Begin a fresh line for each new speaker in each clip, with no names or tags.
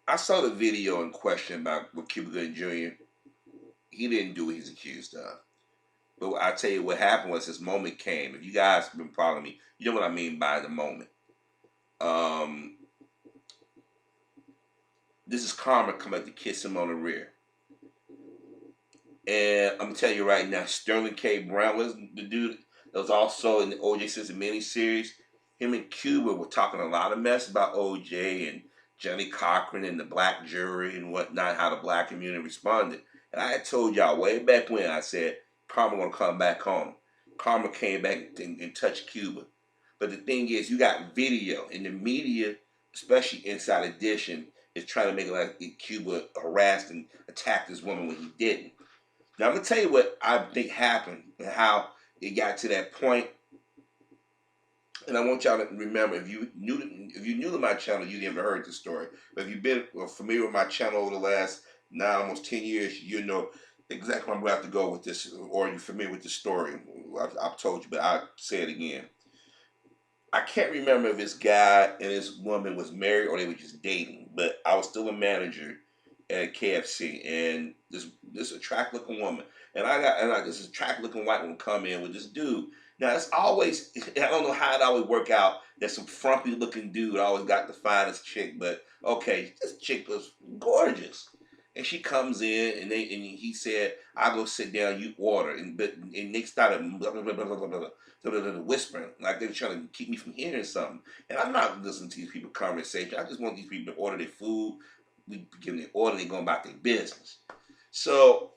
I saw the video in question about with Cuba Gooding Jr. He didn't do what he's accused of. But I tell you what happened was his moment came. If you guys have been following me, you know what I mean by the moment. Um, this is Karma coming to kiss him on the rear. And I'm telling you right now, Sterling K. Brown was the dude that was also in the O.J. Simpson miniseries. Him and Cuba were talking a lot of mess about O.J. and Johnny Cochran and the black jury and whatnot, how the black community responded. And I had told y'all way back when, I said, Karma gonna come back home. Karma came back and touched Cuba. But the thing is, you got video, and the media, especially Inside Edition, is trying to make it like Cuba harassed and attacked this woman when he didn't. Now I'm gonna tell you what I think happened and how it got to that point. And I want y'all to remember, if you new to my channel, you never heard the story. But if you've been familiar with my channel over the last now almost 10 years, you know exactly where I'm going to have to go with this, or you're familiar with the story. I've told you, but I'll say it again. I can't remember if this guy and this woman was married or they were just dating, but I was still a manager at KFC, and this attractive looking woman, and this attractive looking white woman come in with this dude. Now it's always, I don't know how it always work out that some frumpy looking dude always got the finest chick, but okay, this chick was gorgeous. And she comes in, and he said, "I'll go sit down. You order." And they started whispering like they were trying to keep me from hearing something. And I'm not listening to these people conversation. I just want these people to order their food. We give them their order. They going about their business. So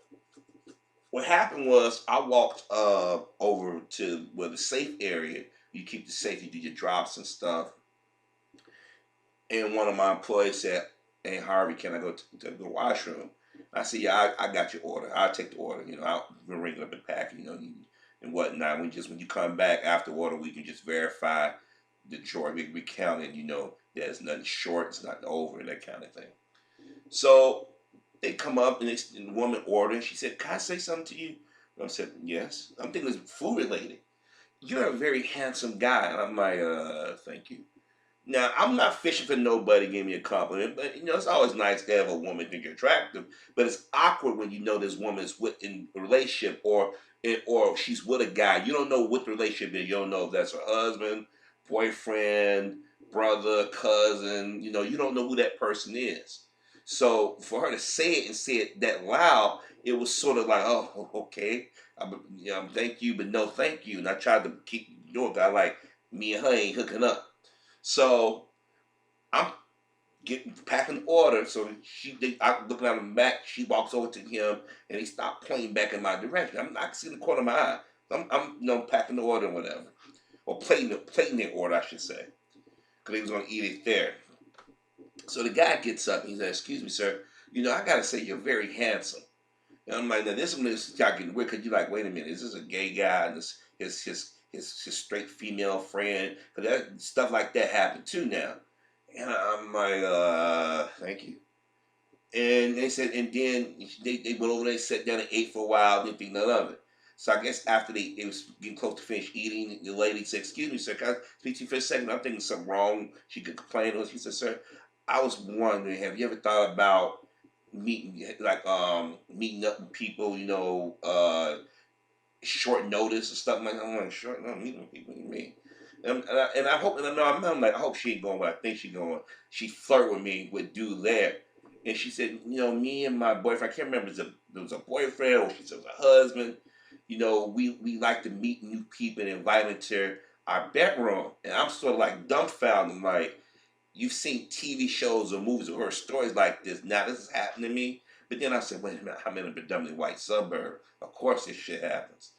what happened was I walked over to where the safe area. You keep the safe. You do your drops and stuff. And one of my employees said, "Hey Harvey, can I go to the washroom?" I said, "Yeah, I got your order. I'll take the order. You know, I'll ring it up and pack. You know, and whatnot. When you come back after order, we can just verify the drawer. We count it. You know, there's nothing short. It's nothing over, and that kind of thing." So they come up, and the woman ordered. She said, "Can I say something to you?" And I said, "Yes." I'm thinking it's food related. "You're a very handsome guy." And I'm like, "Thank you." Now, I'm not fishing for nobody to give me a compliment, but you know, it's always nice to have a woman think you're attractive. But it's awkward when you know this woman is in a relationship, or she's with a guy. You don't know what the relationship is. You don't know if that's her husband, boyfriend, brother, cousin. You know, you don't know who that person is. So for her to say it and say it that loud, it was sort of like, "Oh, okay, thank you, but no thank you." And I tried to keep doing it. I like, me and her ain't hooking up. So I'm getting packing the order. So I'm looking at him back. She walks over to him, and he stopped pointing back in my direction. I'm not seeing the corner of my eye. I'm packing the order or whatever, or plating the order, I should say, because he was going to eat it there. So the guy gets up and he says, "Excuse me, sir. You know, I gotta say you're very handsome." And I'm like, "Now this one is getting weird, because you're like, wait a minute, is this a gay guy and this his straight female friend?" Because that stuff like that happened too now. And I'm like, "Thank you." And they said, and then they went over there, sat down and ate for a while, didn't think none of it. So I guess after it was getting close to finish eating, the lady said, "Excuse me, sir, can I speak to you for a second? I'm thinking something wrong." She could complain. She said, "Sir, I was wondering, have you ever thought about meeting up with people, short notice or stuff like that?" I'm like, "Short no meeting with people, what do you mean?" And I hope, and I know I'm like, I hope she ain't going where I think she's going. She flirt with me with dude there. And she said, "Me and my boyfriend, I can't remember if it was a boyfriend or she said it was a husband. We like to meet new people and invite them to our bedroom." And I'm sort of like dumbfounded, like, you've seen TV shows or movies or heard stories like this. Now this is happening to me. But then I said, wait a minute, I'm in a predominantly white suburb. Of course this shit happens.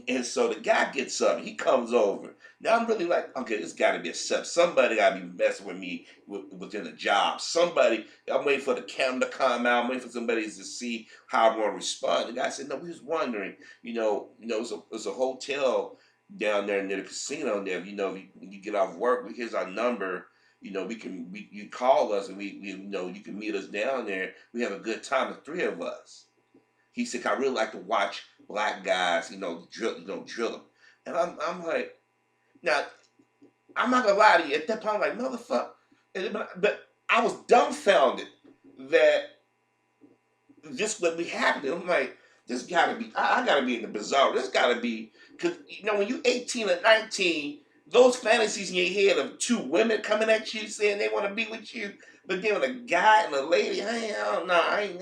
And so the guy gets up, he comes over. Now I'm really like, okay, this got to be a step. Somebody got to be messing with me within the job. Somebody, I'm waiting for the camera to come out. I'm waiting for somebody to see how I'm going to respond. The guy said, "No, we was wondering, it's a hotel down there near the casino there. When you get off work, here's our number. You call us, and you can meet us down there. We have a good time, the three of us." He said, "I really like to watch black guys, drill them." And I'm like, now, I'm not gonna lie to you. At that point, I'm like, motherfucker. But I was dumbfounded. that this would be happening. I'm like, this gotta be, I gotta be in the bizarre. This gotta be, because, when you 18 or 19, those fantasies in your head of two women coming at you saying they want to be with you, but then with a guy and a lady, I don't know, I ain't,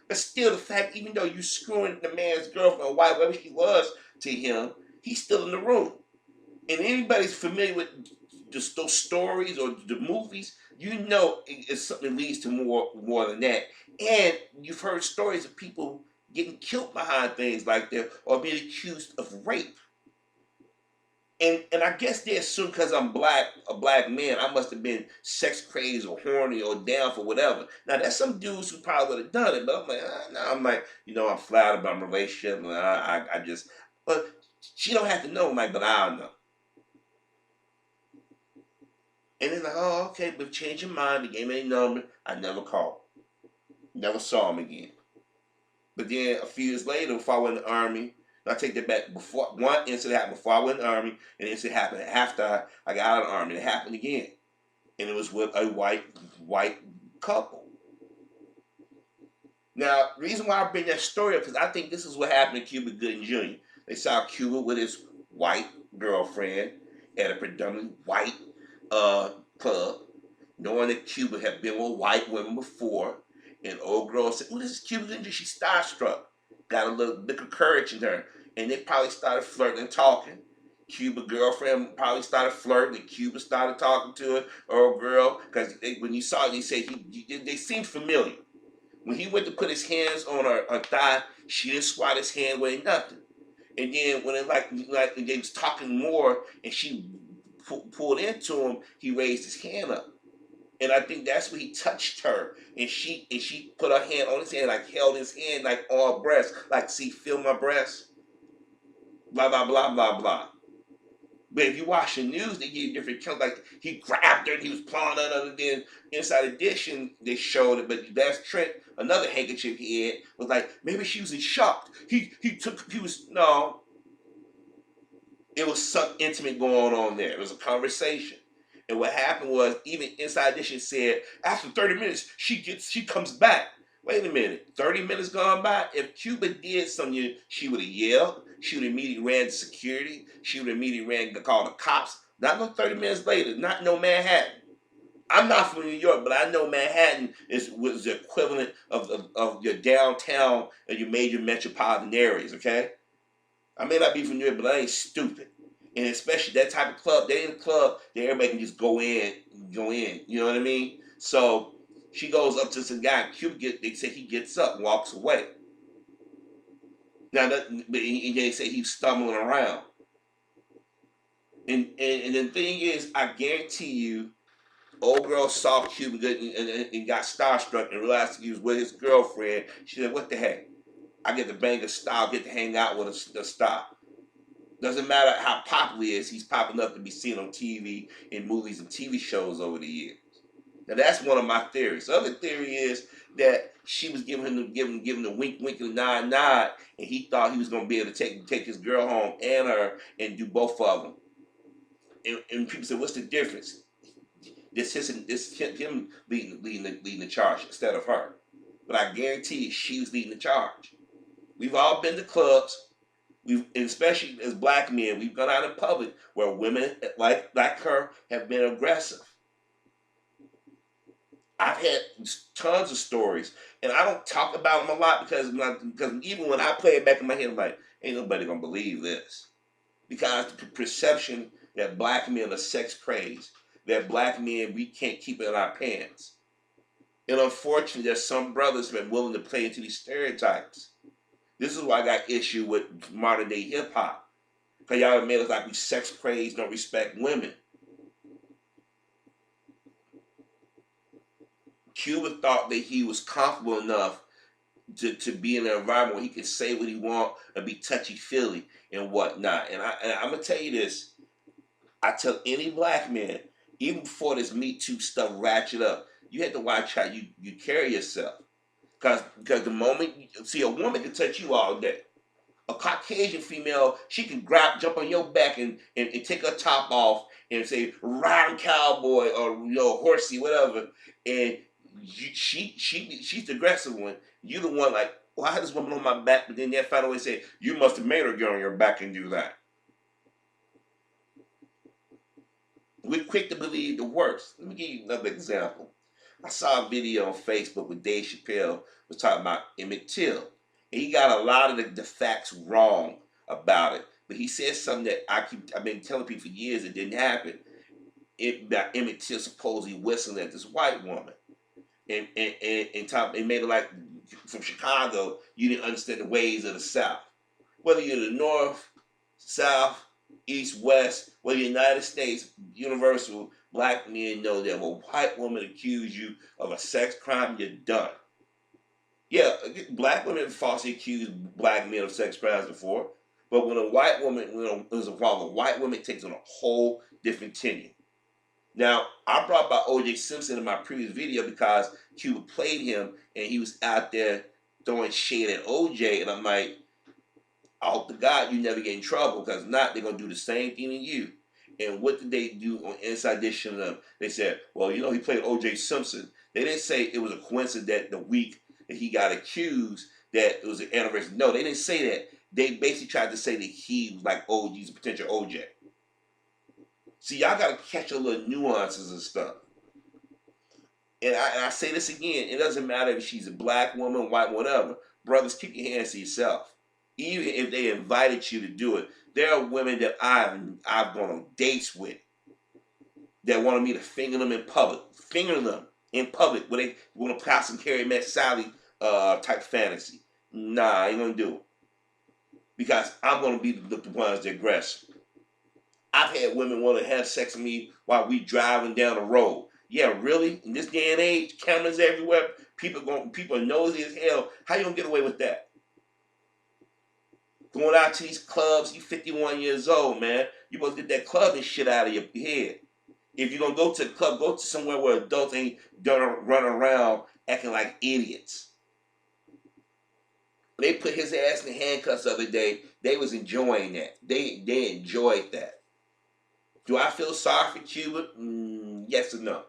But still, the fact, even though you screwing the man's girlfriend or wife, whatever she was to him, he's still in the room. And anybody's familiar with just those stories or the movies, it's something that leads to more than that. And you've heard stories of people getting killed behind things like that or being accused of rape. And I guess they assume because I'm a black man, I must have been sex crazed or horny or down for whatever. Now there's some dudes who probably would have done it, but I'm like, no, I'm like, I'm flattered about my relationship, and I just, but she don't have to know, Mike, but I don't know. And then like, oh, okay, but change your mind. They gave me a number. I never called. Never saw him again. But then a few years later, before I went in the army, I take that back. Before one incident happened before I went in the army, and the incident happened after I got out of the army. It happened again, and it was with a white couple. Now, the reason why I bring that story up because I think this is what happened to Cuba Gooding Jr. They saw Cuba with his white girlfriend at a predominantly white club, knowing that Cuba had been with white women before. And old girl said, "Oh, this is Cuba Gooding Jr." She's starstruck, got a little bit of courage in her, and they probably started flirting and talking. Cuba girlfriend probably started flirting, and Cuba started talking to her old girl because when you saw it, they said they seemed familiar. When he went to put his hands on her thigh, she didn't squat his hand away, nothing. And then when it like they was talking more, and she pulled into him, he raised his hand up, and I think that's when he touched her, and she put her hand on his hand, like held his hand like on her breast, like, see, feel my breast, blah blah blah blah blah. But if you watch the news, they give different accounts. Like he grabbed her and he was pawing on her. And then Inside Edition, they showed it. But that's Trent, another handkerchief he had, was like, maybe she was in shock. He was, no. It was something intimate going on there. It was a conversation. And what happened was, even Inside Edition said, after 30 minutes, she comes back. Wait a minute, 30 minutes gone by? If Cuba did something, she would have yelled. She would have immediately ran to security. She would have immediately ran to call the cops. Not no 30 minutes later, not no Manhattan. I'm not from New York, but I know Manhattan was the equivalent of your downtown and your major metropolitan areas, okay? I may not be from New York, but I ain't stupid. And especially that type of club, they ain't a club that everybody can just go in. You know what I mean? So she goes up to some guy, they say he gets up and walks away. Now, they say he's stumbling around. And the thing is, I guarantee you, old girl saw Cuba Gooding and got starstruck and realized he was with his girlfriend. She said, what the heck? I get to bang a star, get to hang out with a star. Doesn't matter how popular he is, he's popular enough to be seen on TV, in movies and TV shows over the years. Now that's one of my theories. The other theory is that she was giving the wink and the nod, and he thought he was going to be able to take his girl home and her and do both of them. And people said, what's the difference? This him leading the charge instead of her. But I guarantee you, she was leading the charge. We've all been to clubs. Especially as black men, we've gone out in public where women like her have been aggressive. I've had tons of stories, and I don't talk about them a lot because even when I play it back in my head, I'm like, ain't nobody gonna believe this. Because the perception that black men are sex crazed, that black men, we can't keep it in our pants. And unfortunately, there's some brothers that are willing to play into these stereotypes. This is why I got issue with modern day hip hop. Because y'all have made us like we sex crazed, don't respect women. Cuba thought that he was comfortable enough to be in an environment where he could say what he want and be touchy-feely and whatnot. And I'm going to tell you this. I tell any black man, even before this Me Too stuff ratchet up, you have to watch how you carry yourself. Because the moment, a woman can touch you all day. A Caucasian female, she can jump on your back and take her top off and say, "Ride cowboy," or horsey, whatever. And she's the aggressive one. You the one like, well, I had this woman on my back, but then that find a way to say, you must have made her get on your back and do that. We're quick to believe the worst. Let me give you another example. I saw a video on Facebook where Dave Chappelle was talking about Emmett Till. And he got a lot of the facts wrong about it. But he said something that I've been telling people for years it didn't happen. About Emmett Till supposedly whistling at this white woman. And made it like from Chicago, you didn't understand the ways of the South. Whether you're the North, South, East, West, whether you're United States, universal, black men know that if a white woman accuse you of a sex crime, you're done. Yeah, black women falsely accuse black men of sex crimes before, but when a white woman, when there's a problem, a white woman takes on a whole different tenure. Now, I brought up O.J. Simpson in my previous video because Cuba played him and he was out there throwing shade at O.J. And I'm like, I hope to God you never get in trouble because if not, they're going to do the same thing to you. And what did they do on Inside Edition of them? They said, well, he played O.J. Simpson. They didn't say it was a coincidence that the week that he got accused that it was an anniversary. No, they didn't say that. They basically tried to say that he was like OG's potential OJ. See, y'all got to catch the little nuances and stuff. And I say this again, it doesn't matter if she's a black woman, white, whatever. Brothers, keep your hands to yourself. Even if they invited you to do it, there are women that I've gone on dates with that wanted me to finger them in public. Finger them in public where they want to pass some Carrie Met Sally type fantasy. Nah, I ain't going to do it. Because I'm going to be the ones that aggress. I've had women want to have sex with me while we driving down the road. Yeah, really? In this day and age, cameras everywhere, people are nosy as hell. How you gonna get away with that? Going out to these clubs, you 51 years old, man. You supposed to get that clubbing shit out of your head. If you're gonna go to the club, go to somewhere where adults ain't running around acting like idiots. They put his ass in handcuffs the other day. They was enjoying that. They enjoyed that. Do I feel sorry for Cuba? Yes or no?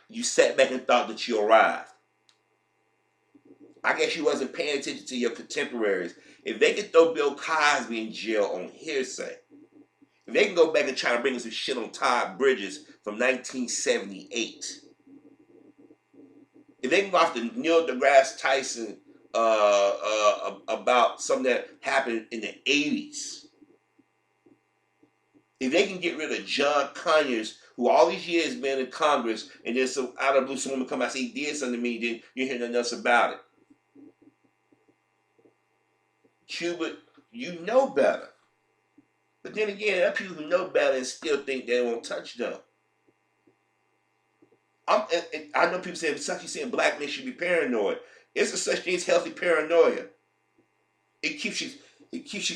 You sat back and thought that you arrived. I guess you wasn't paying attention to your contemporaries. If they could throw Bill Cosby in jail on hearsay, if they can go back and try to bring us some shit on Todd Bridges from 1978, if they can go after Neil deGrasse Tyson about something that happened in the 80s, if they can get rid of John Conyers, who all these years been in Congress, and then some out of blue, some woman come out and say he did something to me, then you hear nothing else about it. Cuba, you know better. But then again, there are people who know better and still think they won't touch them. I know people say, such saying black men should be paranoid. It's a such thing as healthy paranoia. It keeps you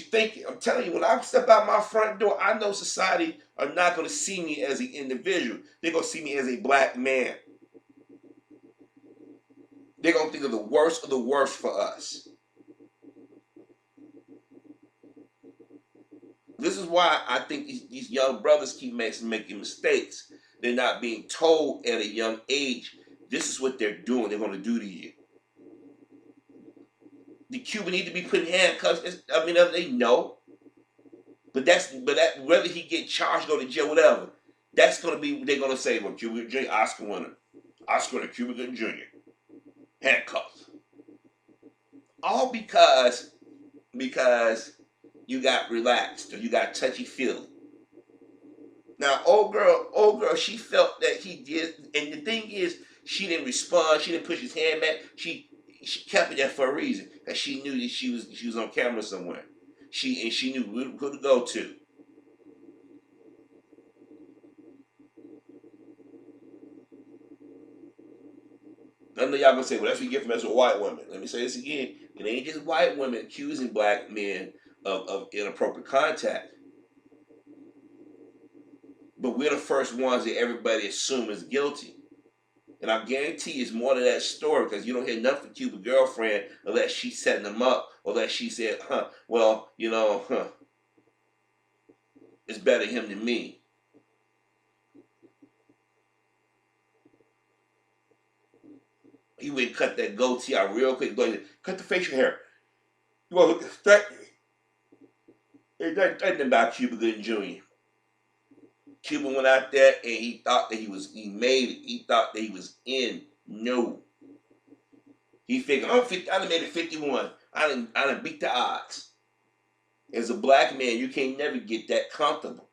thinking. I'm telling you, when I step out my front door, I know society are not going to see me as an individual. They're going to see me as a black man. They're going to think of the worst for us. This is why I think these young brothers keep making mistakes. They're not being told at a young age, this is what they're doing, they're going to do to you. The Cuban need to be put in handcuffs. I mean, they know. But that whether he get charged, go to jail, whatever, that's going to be, they're going to say, well, Cuba Gooding Jr., Oscar winner. Oscar winner, Cuba Gooding Jr. Handcuffs. All because you got relaxed or you got touchy-feely. Now, old girl, she felt that he did, and the thing is, she didn't respond. She didn't push his hand back. She kept it there for a reason, because she knew that she was on camera somewhere. She knew who to go to. None of y'all gonna say, well, that's what you get from as a white woman. Let me say this again. It ain't just white women accusing black men of inappropriate contact. But we're the first ones that everybody assumes is guilty. And I guarantee it's more to that story, because you don't hear nothing from Cuba's girlfriend unless she's setting them up, or unless she said, it's better him than me. he went and cut that goatee out real quick. Cut the facial hair. You want to look threatening? There's nothing about Cuba Gooding Jr. Cuba went out there and he thought that he made it. He thought that he was in. No. He figured, I done made it 51. I done beat the odds. As a black man, you can't never get that comfortable.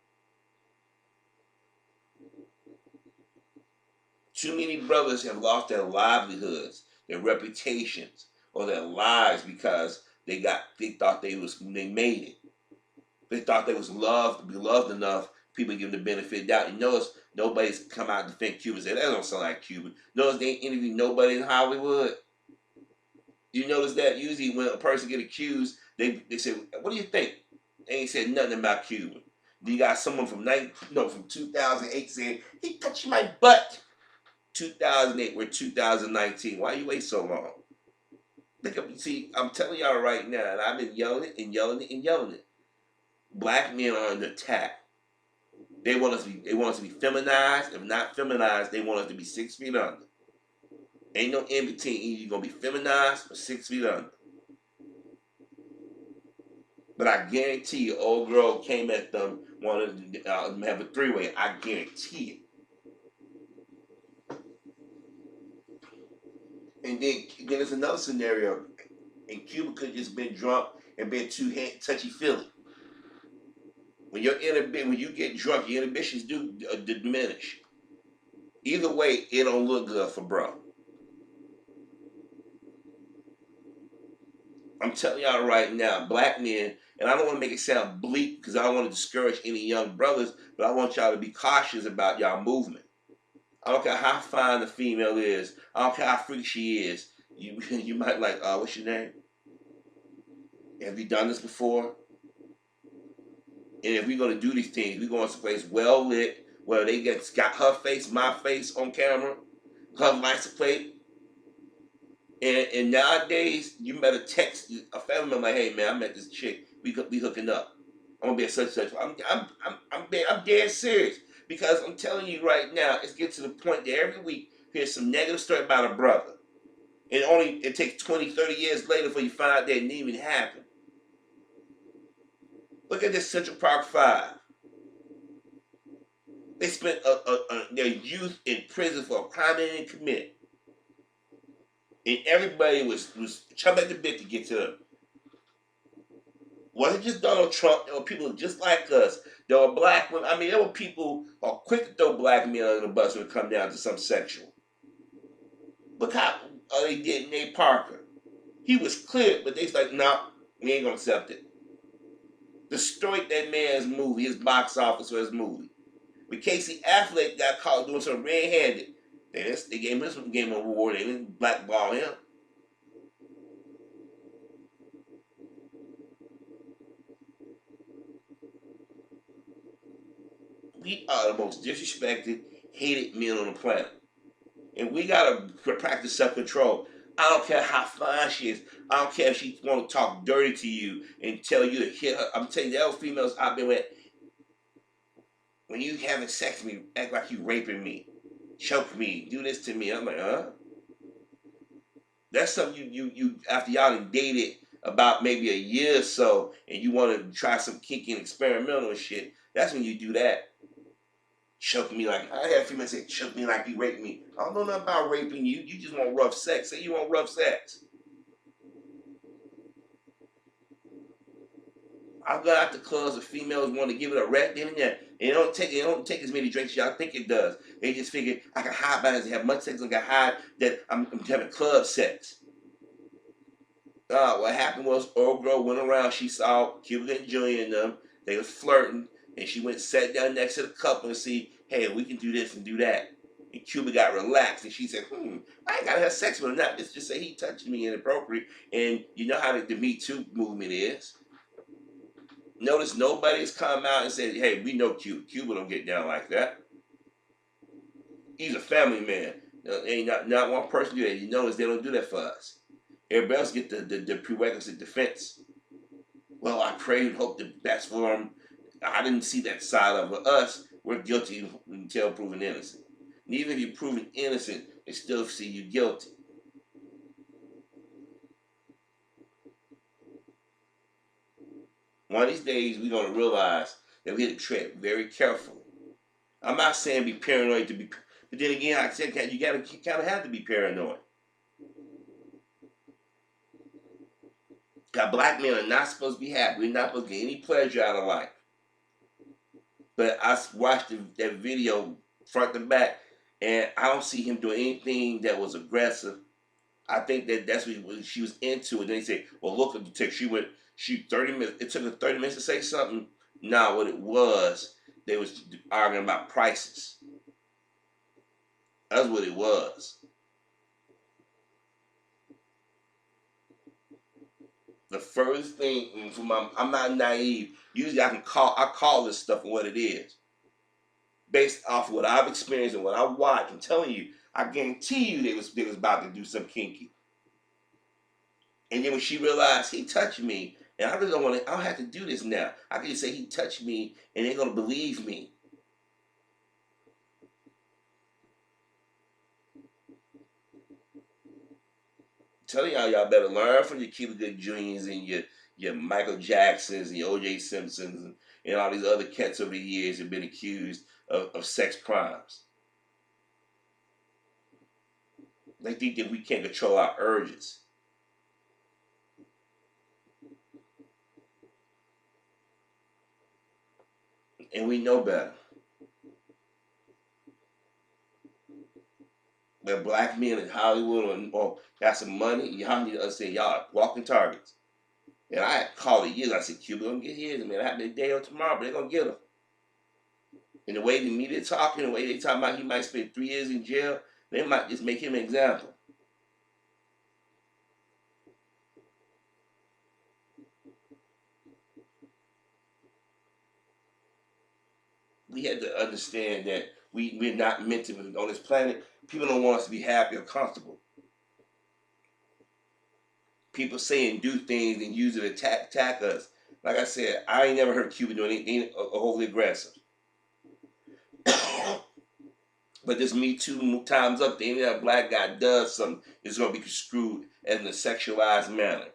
Too many brothers have lost their livelihoods, their reputations, or their lives because they thought they made it. They thought they was loved, be loved enough. People give them the benefit of the doubt. You notice nobody's come out and defend Cuba. Say that don't sound like Cuba. Notice they ain't interviewed nobody in Hollywood. You notice that usually when a person get accused, they say, "What do you think?" They ain't said nothing about Cuba. Then you got someone from 2008 saying he touched my butt. 2008, we're 2019. Why you wait so long? Look up, see, I'm telling y'all right now, and I've been yelling it and yelling it and yelling it. Black men are under attack. They want us to be feminized. If not feminized, they want us to be 6 feet under. Ain't no in between. Either you're gonna be feminized or 6 feet under. But I guarantee you, old girl came at them, wanted to have a 3-way. I guarantee it. And then there's another scenario, and Cuba could have just been drunk and been too touchy-feely. When you get drunk, your inhibitions do diminish. Either way, it don't look good for bro. I'm telling y'all right now, black men, and I don't want to make it sound bleak because I don't want to discourage any young brothers, but I want y'all to be cautious about y'all movement. I don't care how fine the female is. I don't care how freaky she is. You might like, what's your name? Have you done this before? And if we're going to do these things, we're going to place well lit, where they got her face, my face on camera, her license plate. And nowadays, you better text a family member like, "Hey man, I met this chick. We hooking up. I'm gonna be at such and such." I'm dead serious because I'm telling you right now, it's getting to the point that every week here's some negative story about a brother, and it takes 20, 30 years later before you find out that it didn't even happen. Look at this Central Park 5. They spent their youth in prison for a crime they didn't commit. And everybody was chomping at the bit to get to them. Wasn't just Donald Trump. There were people just like us. There were black women. I mean, there were people who are quick to throw black men under the bus when it come down to something sexual. Look how they did Nate Parker. He was clear, but they was like, "No, we ain't gonna accept it." Destroyed that man's movie, his box office for his movie. But Casey Affleck got caught doing something red-handed. They gave him an award. They didn't blackball him. We are the most disrespected, hated men on the planet. And we gotta practice self-control. I don't care how fine she is. I don't care if she want to talk dirty to you and tell you to hit her. I'm telling you, there are females I've been with. When you having sex with me, act like you raping me. Choke me, do this to me. I'm like, huh? That's something you after y'all done dated about maybe a year or so, and you want to try some kinky and experimental shit. That's when you do that. Choke me like I had a few men say, choke me like you raped me. I don't know nothing about raping you. You just want rough sex. Say you want rough sex. I've got out the clubs where females want to give it a rest in there. It don't take as many drinks as y'all think it does. They just figure I can hide by this and have much sex. I can hide that I'm having club sex. What happened was old girl went around. She saw Cuba Gooding Jr. and them. They was flirting, and she went and sat down next to the couple and see, hey, we can do this and do that. And Cuba got relaxed, and she said, I ain't gotta have sex with him. Not just say he touched me inappropriate. And you know how the Me Too movement is. Notice nobody's come out and said, hey, we know Cuba. Cuba don't get down like that. He's a family man. Ain't not one person do that. You notice they don't do that for us. Everybody else get the prerequisite defense. Well, I pray and hope the best for him. I didn't see that side of us. We're guilty until proven innocent. And even if you're proven innocent, they still see you guilty. One of these days, we're going to realize that we have to tread very carefully. I'm not saying be paranoid to be, but then again, I said you kind of have to be paranoid. God, black men are not supposed to be happy. We're not supposed to get any pleasure out of life. But I watched that video front to back, and I don't see him doing anything that was aggressive. I think that's what she was into. And then they say, well, look at the text. She 30 minutes. It took her 30 minutes to say something. Nah, what it was, they was arguing about prices. That's what it was. The first thing from I'm not naive. Usually I call this stuff what it is. Based off of what I've experienced and what I watched. I'm telling you, I guarantee you they was about to do some kinky. And then when she realized he touched me, and I really don't want to, I don't have to do this now. I can just say he touched me, and they're gonna believe me. I'm telling y'all better learn from your Cuba Gooding Juniors and your Michael Jacksons and your O.J. Simpsons and all these other cats over the years have been accused of sex crimes. They think that we can't control our urges. And we know better. But black men in Hollywood or got some money, y'all need to understand y'all walking targets. And I called it years. I said, Cuba gonna get his, man. I have today or tomorrow, but they're gonna get him. And the way the media talking, the way they talking about he might spend 3 years in jail, they might just make him an example. We had to understand that we're not meant to be on this planet. People don't want us to be happy or comfortable. People say and do things and use it to attack us. Like I said, I ain't never heard Cuba do anything overly aggressive. But this Me Too time's up. Any that black guy does something, it's going to be construed as in a sexualized manner.